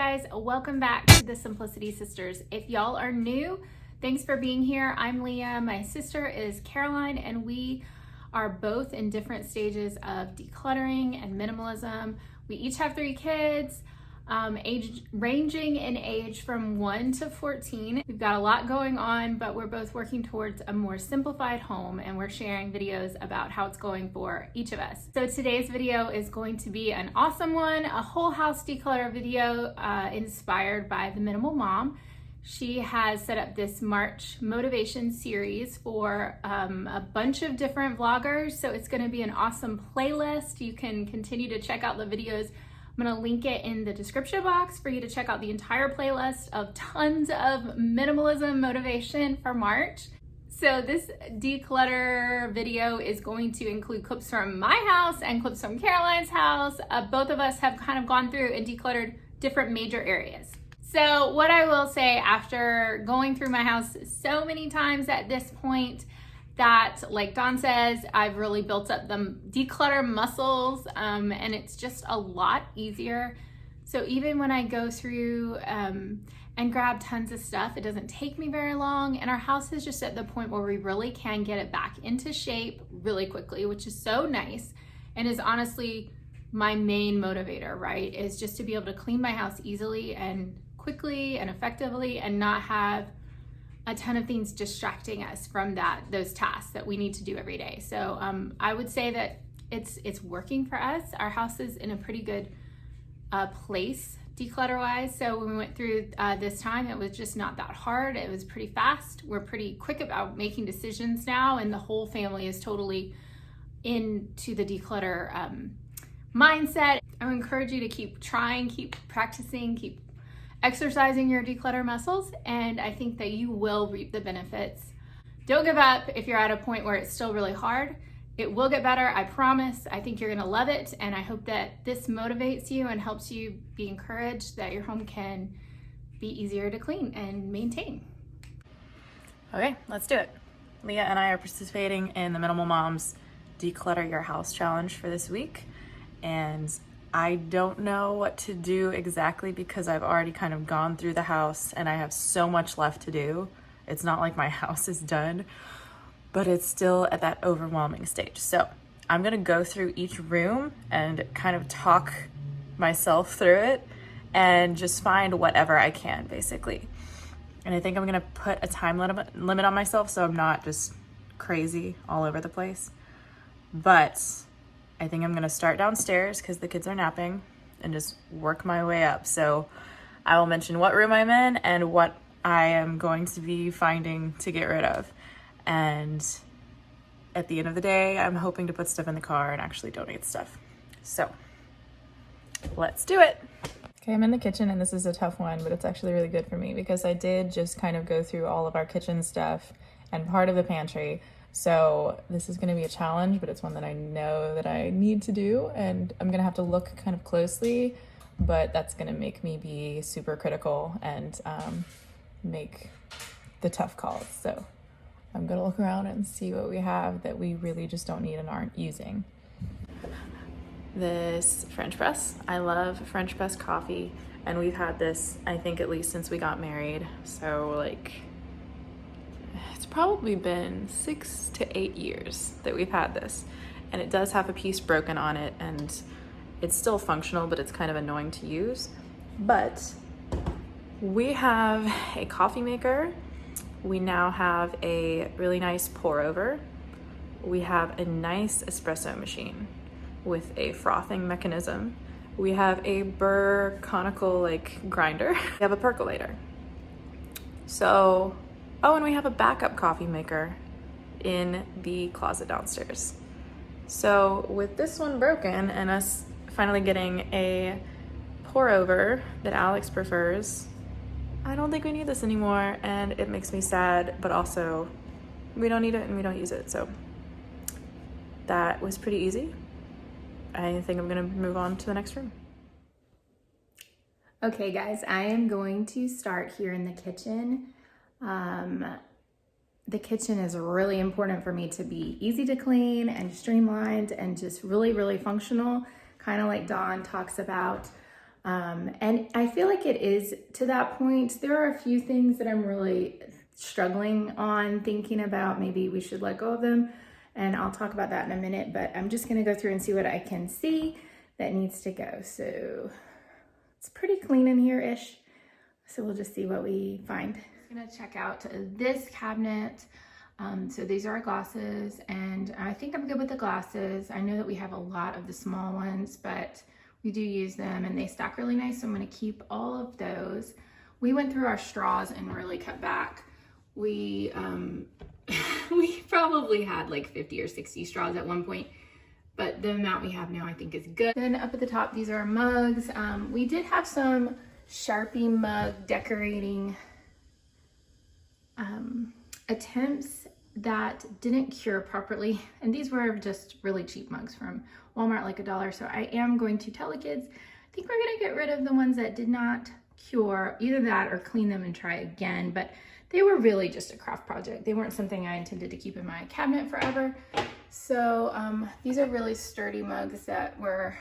guys, welcome back to the Simplicity Sisters. If y'all are new, thanks for being here. I'm Leah, my sister is Caroline, and we are both in different stages of decluttering and minimalism. We each have 3 kids, ranging in age from 1 to 14. We've got a lot going on, but we're both working towards a more simplified home, and we're sharing videos about how it's going for each of us. So today's video is going to be an awesome one, a whole house declutter video inspired by the Minimal Mom. She has set up this March motivation series for a bunch of different vloggers. So it's going to be an awesome playlist. You can continue to check out the videos. I'm going to link it in the description box for you to check out the entire playlist of tons of minimalism motivation for March. So this declutter video is going to include clips from my house and clips from Caroline's house. Both of us have kind of gone through and decluttered different major areas. So what I will say, after going through my house so many times at this point, that, like Dawn says, I've really built up the declutter muscles, and it's just a lot easier. So even when I go through and grab tons of stuff, it doesn't take me very long, and our house is just at the point where we really can get it back into shape really quickly, which is so nice, and is honestly my main motivator, right? Is just to be able to clean my house easily and quickly and effectively, and not have a ton of things distracting us from those tasks that we need to do every day. So I would say that it's working for us. Our house is in a pretty good place declutter wise. So when we went through this time, it was just not that hard. It was pretty fast. We're pretty quick about making decisions now, and the whole family is totally into the declutter mindset. I would encourage you to keep trying, keep practicing, keep exercising your declutter muscles, and I think that you will reap the benefits. Don't give up if you're at a point where it's still really hard. It will get better, I promise. I think you're gonna love it, and I hope that this motivates you and helps you be encouraged that your home can be easier to clean and maintain. Okay, let's do it. Leah and I are participating in the Minimal Moms Declutter Your House Challenge for this week, and I don't know what to do exactly because I've already kind of gone through the house and I have so much left to do. It's not like my house is done, but it's still at that overwhelming stage. So I'm gonna go through each room and kind of talk myself through it and just find whatever I can, basically. And I think I'm gonna put a time limit on myself so I'm not just crazy all over the place. But I think I'm gonna start downstairs because the kids are napping and just work my way up. So I will mention what room I'm in and what I am going to be finding to get rid of. And at the end of the day, I'm hoping to put stuff in the car and actually donate stuff. So let's do it. Okay, I'm in the kitchen, and this is a tough one, but it's actually really good for me because I did just kind of go through all of our kitchen stuff and part of the pantry. So this is going to be a challenge, but it's one that I know that I need to do, and I'm going to have to look kind of closely, but that's going to make me be super critical and make the tough calls. So I'm going to look around and see what we have that we really just don't need and aren't using. This French press. I love French press coffee, and we've had this, I think, at least since we got married. So like, it's probably been 6 to 8 years that we've had this, and it does have a piece broken on it, and it's still functional, but it's kind of annoying to use. But we have a coffee maker. We now have a really nice pour over. We have a nice espresso machine with a frothing mechanism. We have a burr conical grinder. We have a percolator. So, oh, and we have a backup coffee maker in the closet downstairs. So with this one broken and us finally getting a pour over that Alex prefers, I don't think we need this anymore, and it makes me sad, but also we don't need it and we don't use it. So that was pretty easy. I think I'm gonna move on to the next room. Okay guys, I am going to start here in the kitchen. The kitchen is really important for me to be easy to clean and streamlined and just really, really functional, kind of like Dawn talks about. And I feel like it is to that point. There are a few things that I'm really struggling on, thinking about maybe we should let go of them. And I'll talk about that in a minute, but I'm just gonna go through and see what I can see that needs to go. So it's pretty clean in here-ish. So we'll just see what we find. I'm gonna check out this cabinet. So these are our glasses, and I think I'm good with the glasses. I know that we have a lot of the small ones, but we do use them and they stack really nice. So I'm gonna keep all of those. We went through our straws and really cut back. We probably had like 50 or 60 straws at one point, but the amount we have now I think is good. Then up at the top, these are our mugs. We did have some Sharpie mug decorating attempts that didn't cure properly, and these were just really cheap mugs from Walmart, like $1. So I am going to tell the kids, I think we're gonna get rid of the ones that did not cure, either that or clean them and try again. But they were really just a craft project. They weren't something I intended to keep in my cabinet forever. So these are really sturdy mugs that were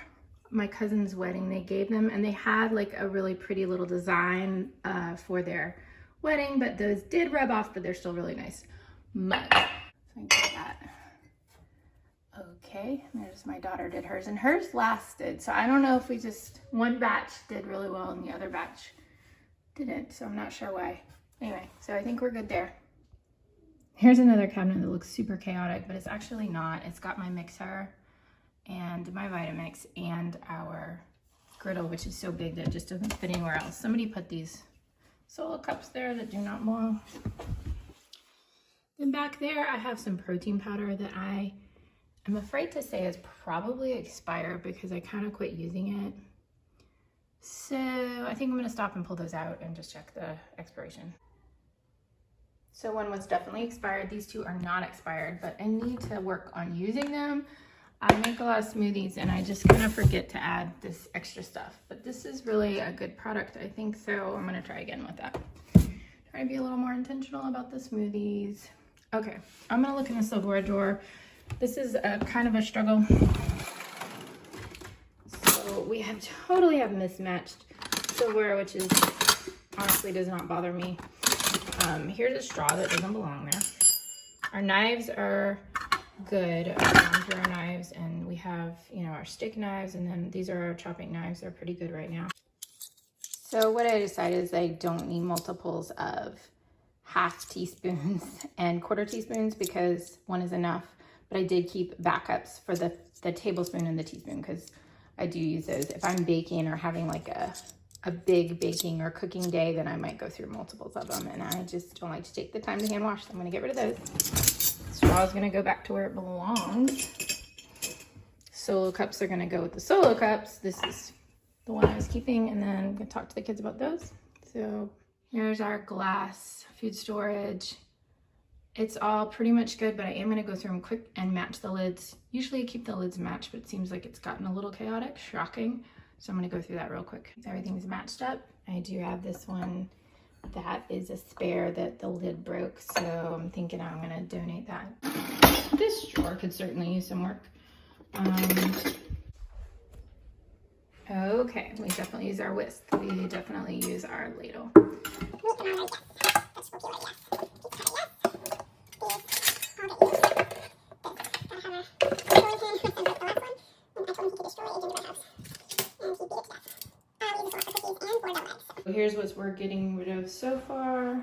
my cousin's wedding. They gave them, and they had like a really pretty little design for their wedding, but those did rub off, but they're still really nice mugs. So I get that. Okay, there's my daughter did hers, and hers lasted. So I don't know if we just, one batch did really well and the other batch didn't. So I'm not sure why. Anyway, so I think we're good there. Here's another cabinet that looks super chaotic, but it's actually not. It's got my mixer and my Vitamix and our griddle, which is so big that it just doesn't fit anywhere else. Somebody put these solo cups there that do not belong. Then back there, I have some protein powder that I'm afraid to say is probably expired because I kind of quit using it. So I think I'm gonna stop and pull those out and just check the expiration. So one was definitely expired. These two are not expired, but I need to work on using them. I make a lot of smoothies and I just kind of forget to add this extra stuff, but this is really a good product, I think. So I'm gonna try again with that. Try to be a little more intentional about the smoothies. Okay, I'm gonna look in the silverware drawer. This is a kind of a struggle. So we totally have mismatched silverware, which is honestly does not bother me. Here's a straw that doesn't belong there. Our knives are good. These are our knives, and we have, you know, our steak knives, and then these are our chopping knives. They're pretty good right now. So what I decided is I don't need multiples of half teaspoons and quarter teaspoons because one is enough. But I did keep backups for the tablespoon and the teaspoon because I do use those. If I'm baking or having like a big baking or cooking day, then I might go through multiples of them, and I just don't like to take the time to hand wash, so I'm gonna get rid of those. Straw is gonna go back to where it belongs. Solo cups are gonna go with the solo cups. This is the one I was keeping, and then I'm gonna talk to the kids about those. So here's our glass food storage. It's all pretty much good, but I am gonna go through them quick and match the lids. Usually I keep the lids matched, but it seems like it's gotten a little chaotic, shocking. So I'm gonna go through that real quick. Everything's matched up. I do have this one that is a spare that the lid broke, so I'm thinking I'm gonna donate that. This drawer could certainly use some work. Okay, we definitely use our whisk. We definitely use our ladle. Here's what we're getting rid of so far.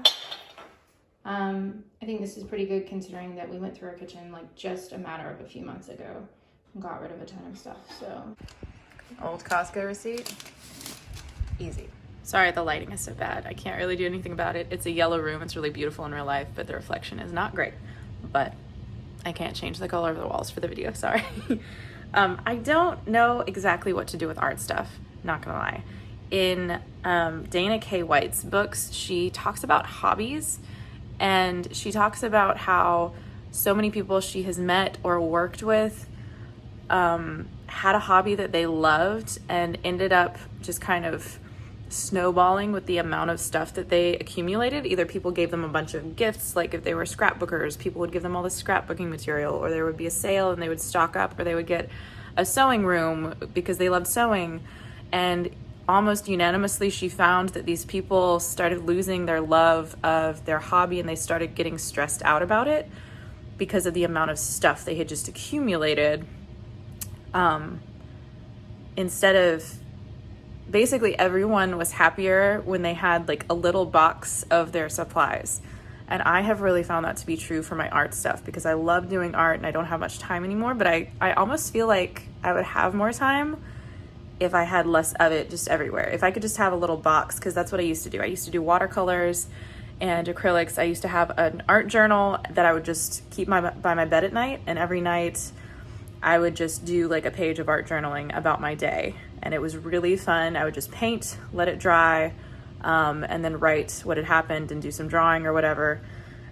I think this is pretty good considering that we went through our kitchen like just a matter of a few months ago and got rid of a ton of stuff. So Old Costco receipt. Easy. Sorry, the lighting is so bad. I can't really do anything about it. It's a yellow room. It's really beautiful in real life, but the reflection is not great. But I can't change the color of the walls for the video, sorry. I don't know exactly what to do with art stuff, not gonna lie. In Dana K. White's books, she talks about hobbies, and she talks about how so many people she has met or worked with had a hobby that they loved and ended up just kind of snowballing with the amount of stuff that they accumulated. Either people gave them a bunch of gifts, like if they were scrapbookers, people would give them all this scrapbooking material, or there would be a sale and they would stock up, or they would get a sewing room because they loved sewing. And almost unanimously, she found that these people started losing their love of their hobby and they started getting stressed out about it because of the amount of stuff they had just accumulated. Instead of, basically everyone was happier when they had like a little box of their supplies. And I have really found that to be true for my art stuff because I love doing art and I don't have much time anymore, but I almost feel like I would have more time if I had less of it just everywhere. If I could just have a little box, because that's what I used to do. I used to do watercolors and acrylics. I used to have an art journal that I would just keep by my bed at night, and every night I would just do like a page of art journaling about my day. And it was really fun. I would just paint, let it dry, and then write what had happened and do some drawing or whatever.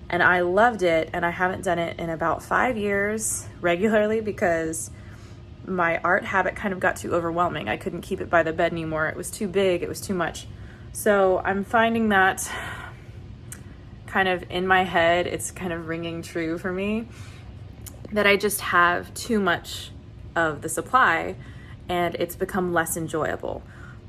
And I loved it, and I haven't done it in about 5 years regularly because my art habit kind of got too overwhelming. I couldn't keep it by the bed anymore. It was too big, it was too much. So I'm finding that kind of in my head, it's kind of ringing true for me that I just have too much of the supply and it's become less enjoyable.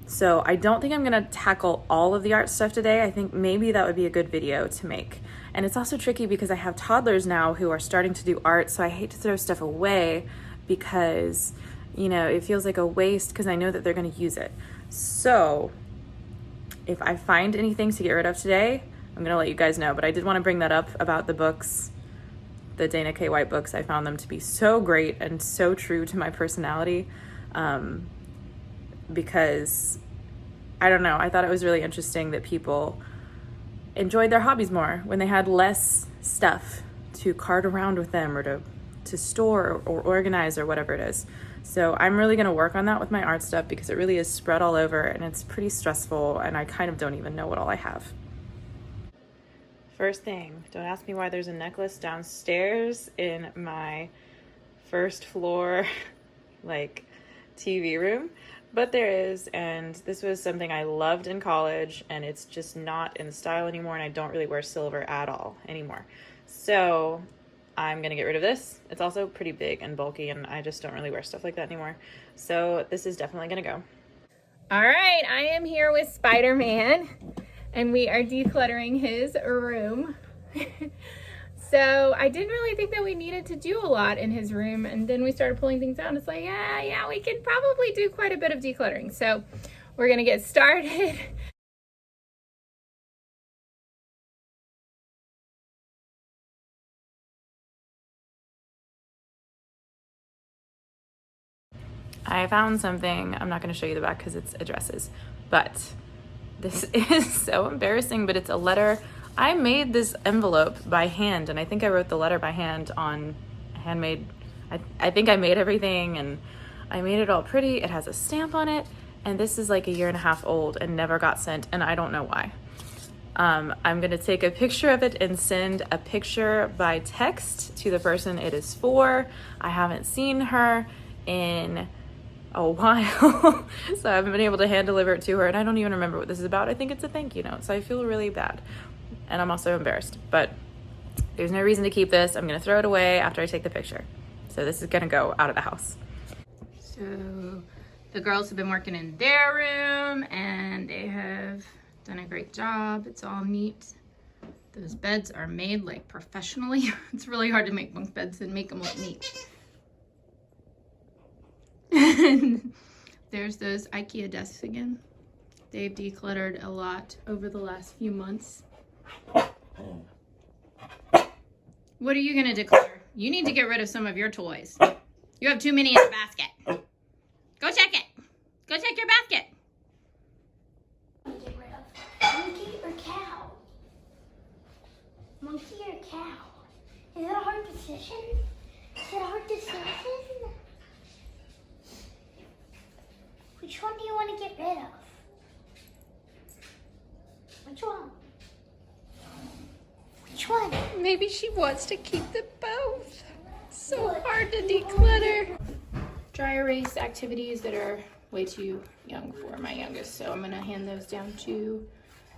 So I don't think I'm gonna tackle all of the art stuff today. I think maybe that would be a good video to make. And it's also tricky because I have toddlers now who are starting to do art, so I hate to throw stuff away because, you know, it feels like a waste because I know that they're gonna use it. So if I find anything to get rid of today, I'm gonna let you guys know. But I did wanna bring that up about the books, the Dana K. White books. I found them to be so great and so true to my personality. Because I don't know, I thought it was really interesting that people enjoyed their hobbies more when they had less stuff to cart around with them or to store or organize or whatever it is. So I'm really gonna work on that with my art stuff because it really is spread all over and it's pretty stressful and I kind of don't even know what all I have. First thing, don't ask me why there's a necklace downstairs in my first floor like TV room, but there is, and this was something I loved in college and it's just not in the style anymore and I don't really wear silver at all anymore. So I'm gonna get rid of this. It's also pretty big and bulky and I just don't really wear stuff like that anymore. So this is definitely gonna go. All right, I am here with Spider-Man and we are decluttering his room. So I didn't really think that we needed to do a lot in his room, and then we started pulling things out and it's like, yeah, we could probably do quite a bit of decluttering. So we're gonna get started. I found something, I'm not gonna show you the back because it's addresses, but this is so embarrassing, but it's a letter. I made this envelope by hand, and I think I wrote the letter by hand on handmade. I think I made everything, and I made it all pretty. It has a stamp on it, and this is like 1.5 years old and never got sent, and I don't know why. I'm gonna take a picture of it and send a picture by text to the person it is for. I haven't seen her in a while, so I haven't been able to hand deliver it to her, and I don't even remember what this is about. I think it's a thank you note, so I feel really bad. And I'm also embarrassed, but there's no reason to keep this. I'm gonna throw it away after I take the picture. So this is gonna go out of the house. So the girls have been working in their room and they have done a great job. It's all neat. Those beds are made like professionally. It's really hard to make bunk beds and make them look neat. And there's those IKEA desks again. They've decluttered a lot over the last few months. What are you gonna declutter? You need to get rid of some of your toys. You have too many in the basket. Go check it. Go check your basket. Get rid of monkey or cow? Monkey or cow? Is it a hard decision? Is it a hard decision? Which one do you want to get rid of? Which one? Which one? Maybe she wants to keep them both. So hard to declutter. Dry erase activities that are way too young for my youngest, so I'm gonna hand those down to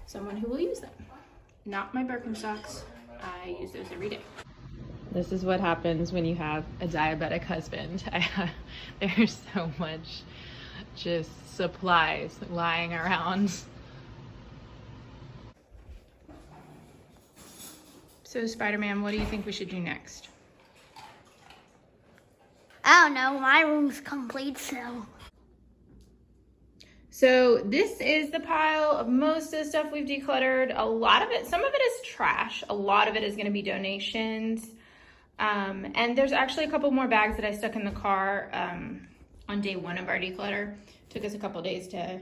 someone who will use them. Not my Birkenstocks. I use those every day. This is what happens when you have a diabetic husband. There's so much just supplies lying around. So Spider-Man, what do you think we should do next? I don't know. My room's complete, so. So this is the pile of most of the stuff we've decluttered. A lot of it, some of it is trash. A lot of it is going to be donations. And there's actually a couple more bags that I stuck in the car on day one of our declutter. Took us a couple days to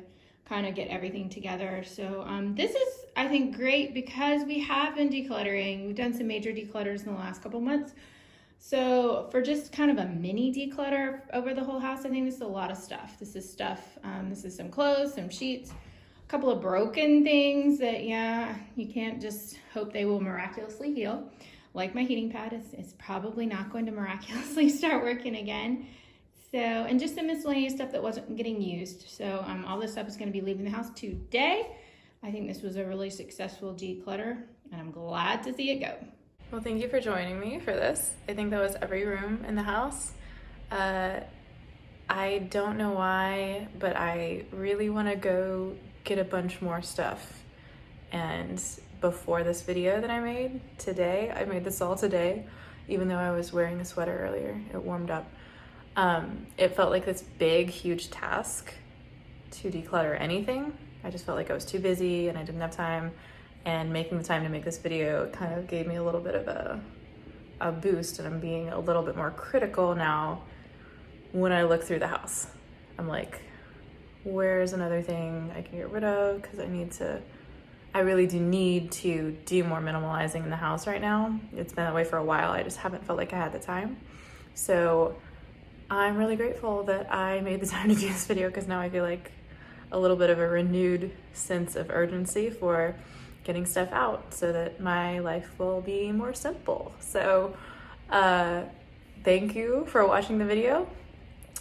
kind of get everything together. So this is, I think, great because we have been decluttering. We've done some major declutters in the last couple months. So for just kind of a mini declutter over the whole house, I think this is a lot of stuff. This is stuff, this is some clothes, some sheets, a couple of broken things that, yeah, you can't just hope they will miraculously heal. Like my heating pad is probably not going to miraculously start working again. So, and just some miscellaneous stuff that wasn't getting used. So all this stuff is going to be leaving the house today. I think this was a really successful declutter, and I'm glad to see it go. Well, thank you for joining me for this. I think that was every room in the house. I don't know why, but I really want to go get a bunch more stuff. And before this video that I made today, I made this all today, even though I was wearing a sweater earlier, it warmed up. It felt like this big, huge task to declutter anything. I just felt like I was too busy and I didn't have time. And making the time to make this video kind of gave me a little bit of a boost, and I'm being a little bit more critical now when I look through the house. I'm like, where's another thing I can get rid of? Because I really do need to do more minimalizing in the house right now. It's been that way for a while. I just haven't felt like I had the time. So I'm really grateful that I made the time to do this video, because now I feel like a little bit of a renewed sense of urgency for getting stuff out so that my life will be more simple. So thank you for watching the video.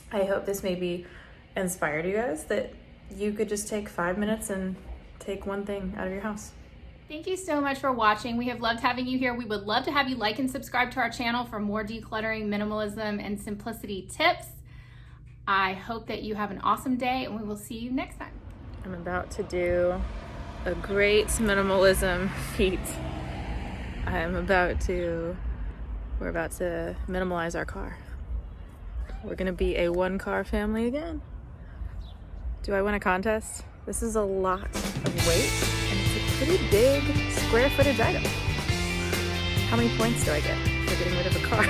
I hope this maybe inspired you guys that you could just take 5 minutes and take one thing out of your house. Thank you so much for watching. We have loved having you here. We would love to have you like and subscribe to our channel for more decluttering, minimalism, and simplicity tips. I hope that you have an awesome day, and we will see you next time. I'm about to do a great minimalism feat. We're about to minimalize our car. We're gonna be a one-car family again. Do I win a contest? This is a lot of weight, and it's a pretty big square footage item. How many points do I get for getting rid of a car?